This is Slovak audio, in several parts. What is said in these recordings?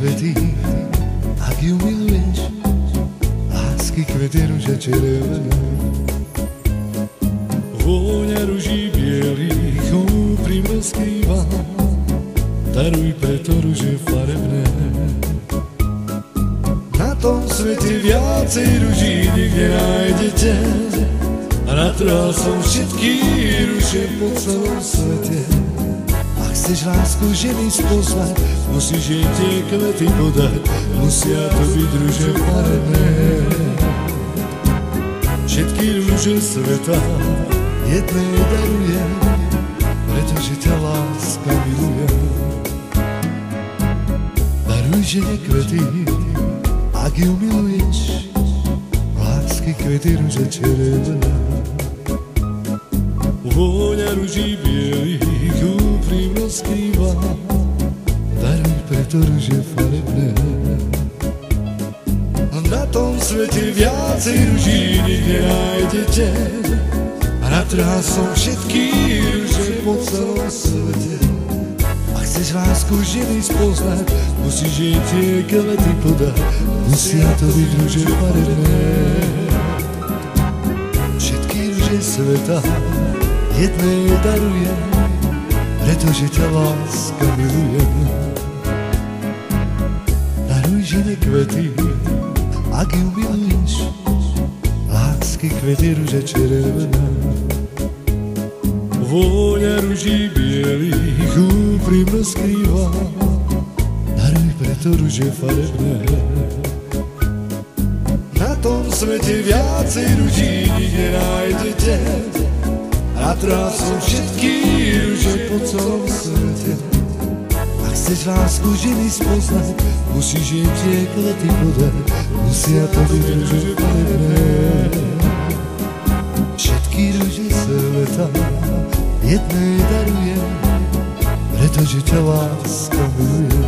kvety, ak ju miluješ, lásky kvety ruže červené. Vôňa ruží bielých úprimne skrýva, daruj preto ruže farebné. Na tom svete viacej ruží nikde nájdete, a natrhal som všetky ruže po celom svete. Ak chceš lásku ženy spoznať, musíš jej tie kvety podať, musia to byť ruže farebné. Všetky ruže sveta jednej darujem, pretože ťa láska miluje. Daruj žene kvety, ak ju miluješ, lásky kvety ruže červené. Vôňa ruží bielých úprimne skrýva, daruj preto ruže farebné. Na tom svete viacej ruží nikde nájdete, a natrhal som všetky ruže po celom svete. Ak chceš lásku ženy spoznať, musíš jej tie kvety podať, musia to byť ruže farebné. Všetky ruže sveta jednej darujem, pretože ťa láska miluje. Daruj žene kvety, ak ju miluješ, lásky kvety ruže červené. Vôňa ruží bielých úprimne skrýva, daruj preto ruže farebné. Na tom svete viacej ruží nikde nájdete, a natrhal som všetky ruže po celom svete. Ak chceš lásku ženy spoznať, musíš jej tie kvety podať, musia to byť ruže farebné. Všetky ruže sveta jednej darujem, pretože ťa láska miluje.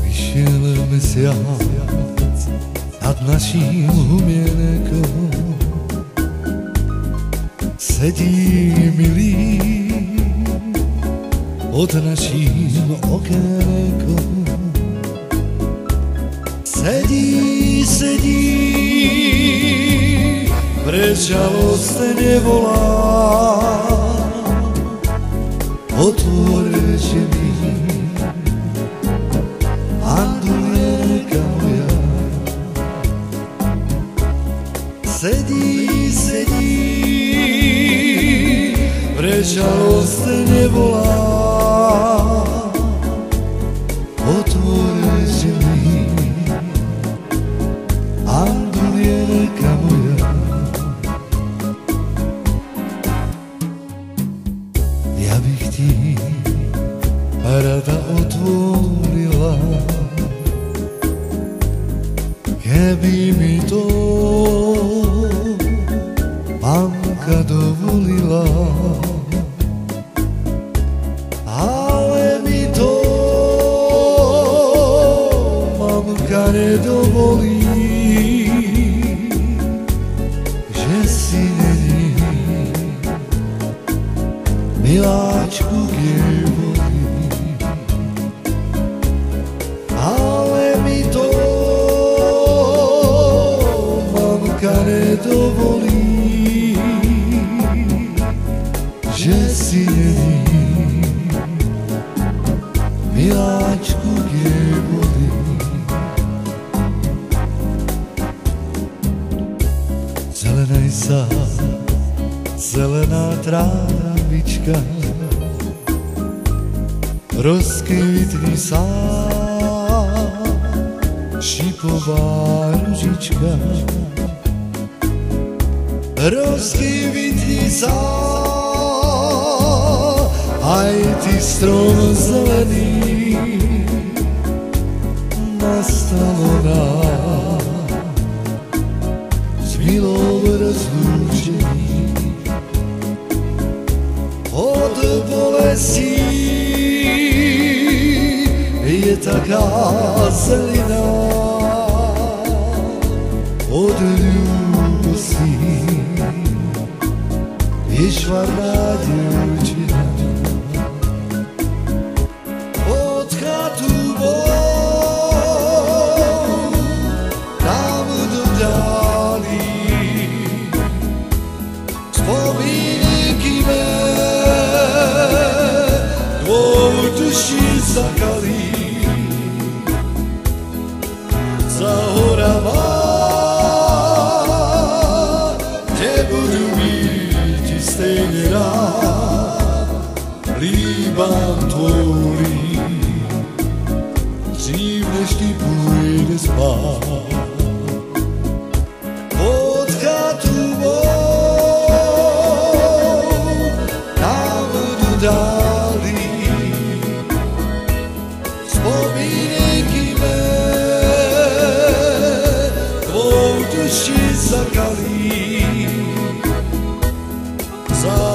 Vyšiel mesiac nad naším humienkom, sedí milý pod naším okénkom. Sedí, prežalostne nevolá, otvor reči mi, Andulierka moja. Sedí, prežalostne nevolá, otvor reči mi, Andulierka moja. Ja bych ti rada otvorila, keby mi to mamka dovolila, ale mi to mamka nedovolí, že si není miláčku k jej volí. Ale mi to mamka nedovolí, že si není miláčku k jej volí. Zelenej sa, zelená trávička, rozkvitni sa šipová ružička. Rozkvitni sa aj ty strom zelený, nastalo nám s milou rozlúčení. lesí je taká zelená od ľúbosti. Je švarná dievčina pod chatubou tam dodali spomienky mé dvou duší zakali za horama, kde budú byť stejne rád. Líbám tvorí, dřív než ty pôjde spát. Pod chatubou nám dodali spomienky mé, duši zakali za